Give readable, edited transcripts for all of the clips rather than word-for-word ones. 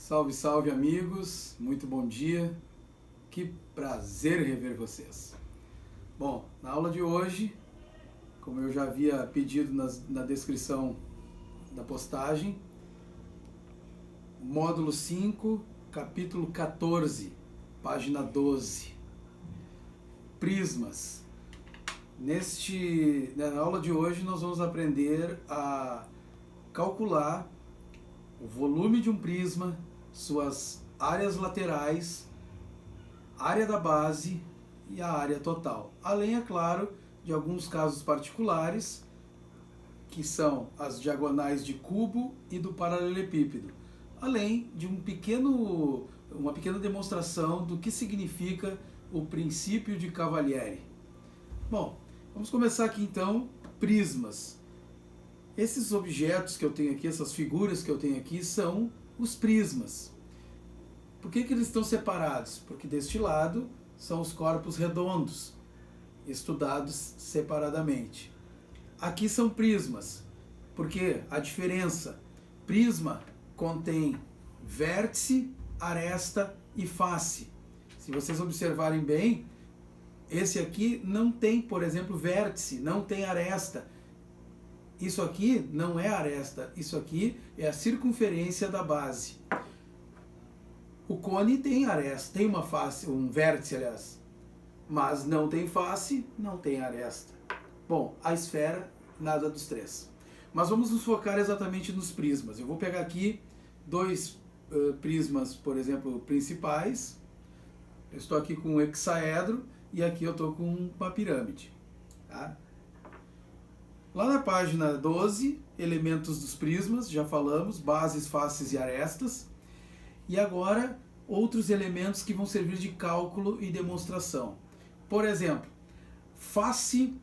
Salve, salve amigos, muito bom dia, que prazer rever vocês. Bom, na aula de hoje, como eu já havia pedido na descrição da postagem, módulo 5, capítulo 14, página 12, prismas. Na aula de hoje nós vamos aprender a calcular o volume de um prisma, suas áreas laterais, área da base e a área total. Além, é claro, de alguns casos particulares, que são as diagonais de cubo e do paralelepípedo. Além de uma pequena demonstração do que significa o princípio de Cavalieri. Bom, vamos começar aqui então, prismas. Esses objetos que eu tenho aqui, essas figuras que eu tenho aqui, são os prismas. Por que eles estão separados? Porque deste lado são os corpos redondos, estudados separadamente. Aqui são prismas, porque a diferença, prisma contém vértice, aresta e face. Se vocês observarem bem, esse aqui não tem, por exemplo, vértice, não tem aresta. Isso aqui não é aresta, isso aqui é a circunferência da base. O cone tem aresta, tem uma face, um vértice, aliás, mas não tem face, não tem aresta. Bom, a esfera, nada dos três. Mas vamos nos focar exatamente nos prismas. Eu vou pegar aqui dois prismas, por exemplo, principais. Eu estou aqui com um hexaedro e aqui eu estou com uma pirâmide. Tá? Lá na página 12, elementos dos prismas, já falamos, bases, faces e arestas. E agora, outros elementos que vão servir de cálculo e demonstração. Por exemplo, face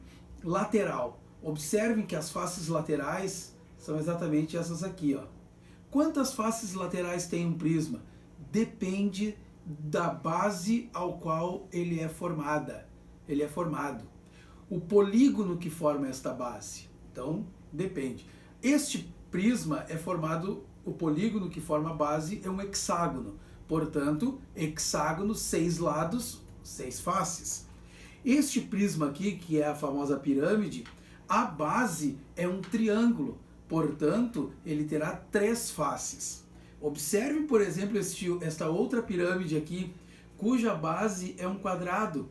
lateral. Observem que as faces laterais são exatamente essas aqui, ó. Quantas faces laterais tem um prisma? Depende da base ao qual ele é formado. O polígono que forma esta base. Então, depende. Este prisma é formado, o polígono que forma a base é um hexágono. Portanto, hexágono, 6 lados, 6 faces. Este prisma aqui, que é a famosa pirâmide, a base é um triângulo. Portanto, ele terá 3 faces. Observe, por exemplo, esta outra pirâmide aqui, cuja base é um quadrado.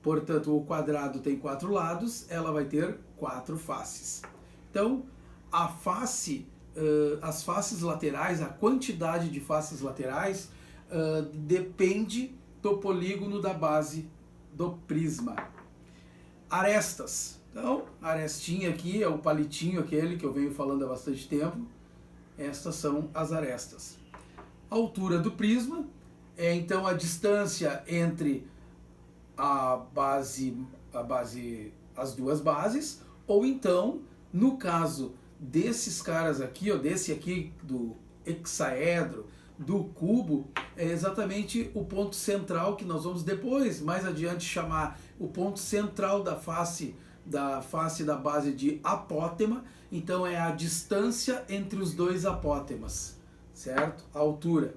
Portanto, o quadrado tem 4 lados, ela vai ter 4 faces. Então, as faces laterais, a quantidade de faces laterais, depende do polígono da base do prisma. Arestas. Então, a arestinha aqui é o palitinho aquele que eu venho falando há bastante tempo. Estas são as arestas. A altura do prisma é então a distância entre as duas bases, ou então, no caso desses caras aqui, ó, desse aqui do hexaedro, do cubo, é exatamente o ponto central que nós vamos depois, mais adiante, chamar o ponto central da face da base de apótema. Então é a distância entre os dois apótemas, certo? A altura.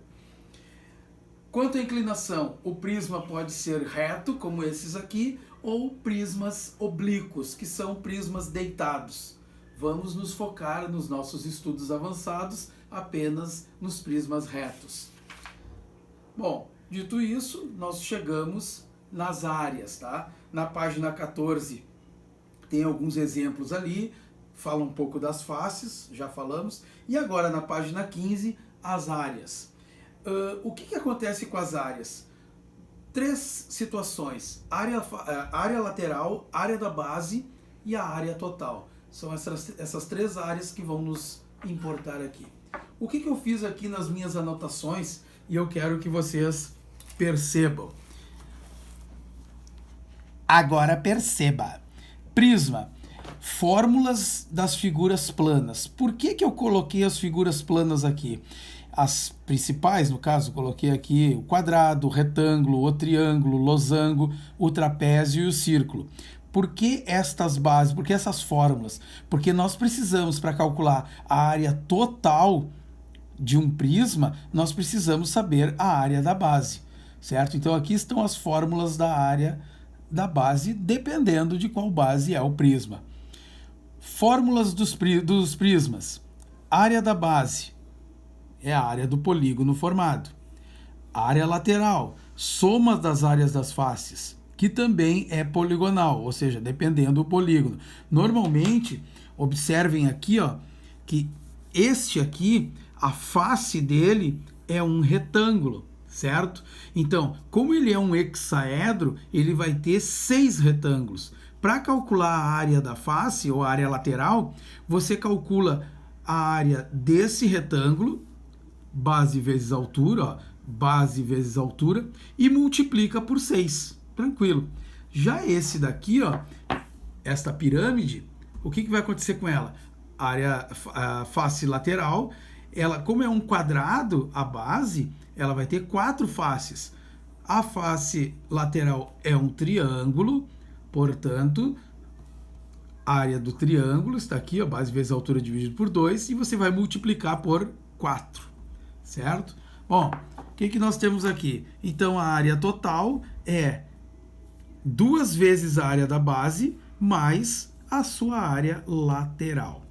Quanto à inclinação, o prisma pode ser reto, como esses aqui, ou prismas oblíquos, que são prismas deitados. Vamos nos focar nos nossos estudos avançados apenas nos prismas retos. Bom, dito isso, nós chegamos nas áreas, tá? Na página 14 tem alguns exemplos ali, fala um pouco das faces, já falamos, e agora na página 15, as áreas. O que acontece com as áreas? 3 situações: área lateral, área da base e a área total. São essas 3 áreas que vão nos importar aqui. O que eu fiz aqui nas minhas anotações e eu quero que vocês percebam. Agora perceba. Prisma. Fórmulas das figuras planas. Por que eu coloquei as figuras planas aqui? As principais, no caso, coloquei aqui o quadrado, o retângulo, o triângulo, o losango, o trapézio e o círculo. Por que estas bases? Por que essas fórmulas? Porque nós precisamos, para calcular a área total, de um prisma, nós precisamos saber a área da base, certo? Então aqui estão as fórmulas da área da base, dependendo de qual base é o prisma. Fórmulas dos prismas. Área da base é a área do polígono formado. Área lateral, soma das áreas das faces, que também é poligonal, ou seja, dependendo do polígono. Normalmente, observem aqui, ó, que este aqui, a face dele é um retângulo, certo? Então, como ele é um hexaedro, ele vai ter 6 retângulos. Para calcular a área da face, ou a área lateral, você calcula a área desse retângulo, base vezes altura, ó, base vezes altura, e multiplica por 6. Tranquilo. Já esse daqui, ó, esta pirâmide, o que vai acontecer com ela? A face lateral, ela, como é um quadrado, a base, ela vai ter 4 faces. A face lateral é um triângulo, portanto, a área do triângulo está aqui, a base vezes a altura dividido por 2, e você vai multiplicar por 4, certo? Bom, o que nós temos aqui? Então, a área total é 2 vezes a área da base mais a sua área lateral.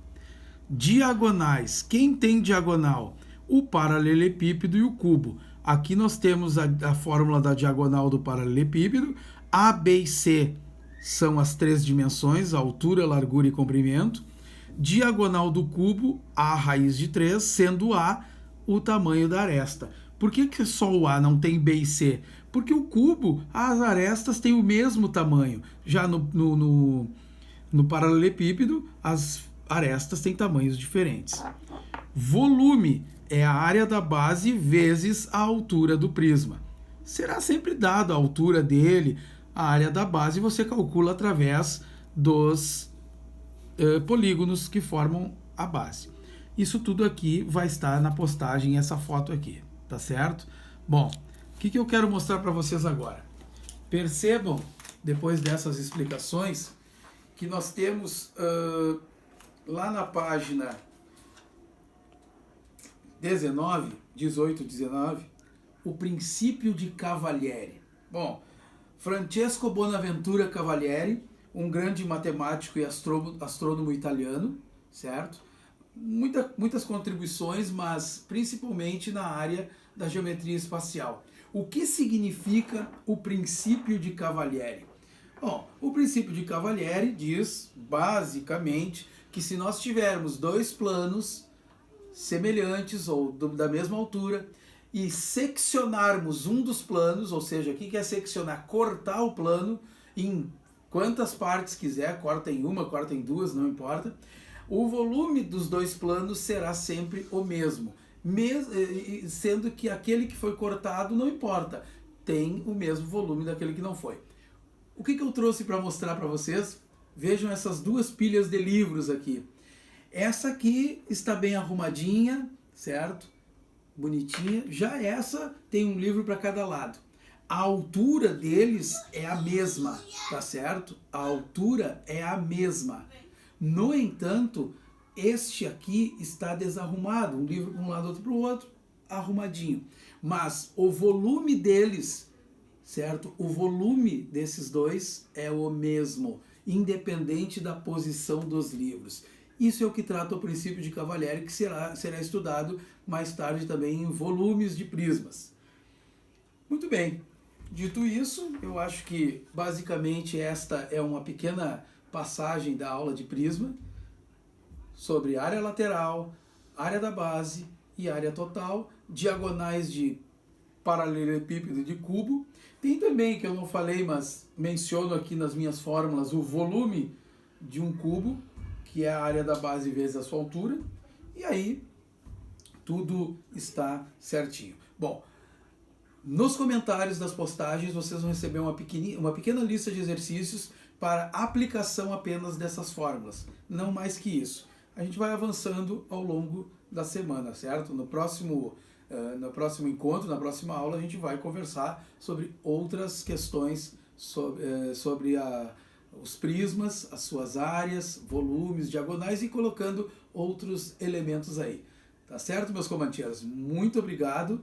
Diagonais. Quem tem diagonal? O paralelepípedo e o cubo. Aqui nós temos a fórmula da diagonal do paralelepípedo. A, B e C são as 3 dimensões, altura, largura e comprimento. Diagonal do cubo, A raiz de 3, sendo A o tamanho da aresta. Por que só o A não tem B e C? Porque o cubo, as arestas têm o mesmo tamanho. Já no paralelepípedo, as arestas têm tamanhos diferentes. Volume é a área da base vezes a altura do prisma. Será sempre dado a altura dele, a área da base, você calcula através dos polígonos que formam a base. Isso tudo aqui vai estar na postagem, essa foto aqui, tá certo? Bom, o que eu quero mostrar para vocês agora? Percebam, depois dessas explicações, que nós temos lá na página 18, 19, o princípio de Cavalieri. Bom, Francesco Bonaventura Cavalieri, um grande matemático e astrônomo italiano, certo? Muitas contribuições, mas principalmente na área da geometria espacial. O que significa o princípio de Cavalieri? Bom, o princípio de Cavalieri diz, basicamente, que se nós tivermos 2 planos semelhantes ou da mesma altura e seccionarmos um dos planos, ou seja, o que é seccionar? Cortar o plano em quantas partes quiser, corta em uma, corta em 2, não importa. O volume dos 2 planos será sempre o mesmo, sendo que aquele que foi cortado não importa, tem o mesmo volume daquele que não foi. O que eu trouxe para mostrar para vocês? Vejam essas 2 pilhas de livros aqui. Essa aqui está bem arrumadinha, certo? Bonitinha. Já essa tem um livro para cada lado. A altura deles é a mesma, tá certo? A altura é a mesma. No entanto, este aqui está desarrumado. Um livro para um lado, outro para o outro, arrumadinho. Mas o volume deles, certo? O volume desses 2 é o mesmo, independente da posição dos livros. Isso é o que trata o princípio de Cavalieri, que será estudado mais tarde também em volumes de prismas. Muito bem, dito isso, eu acho que basicamente esta é uma pequena passagem da aula de prisma sobre área lateral, área da base e área total, diagonais de paralelepípedo e de cubo. Tem também, que eu não falei, mas menciono aqui nas minhas fórmulas, o volume de um cubo, que é a área da base vezes a sua altura, e aí tudo está certinho. Bom, nos comentários das postagens vocês vão receber uma pequena lista de exercícios para aplicação apenas dessas fórmulas, não mais que isso. A gente vai avançando ao longo da semana, certo? No próximo encontro, na próxima aula, a gente vai conversar sobre outras questões sobre os prismas, as suas áreas, volumes, diagonais e colocando outros elementos aí. Tá certo, meus comanteiros? Muito obrigado,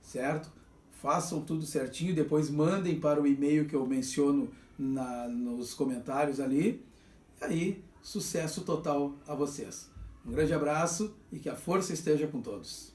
certo? Façam tudo certinho, depois mandem para o e-mail que eu menciono nos comentários ali. E aí, sucesso total a vocês. Um grande abraço e que a força esteja com todos.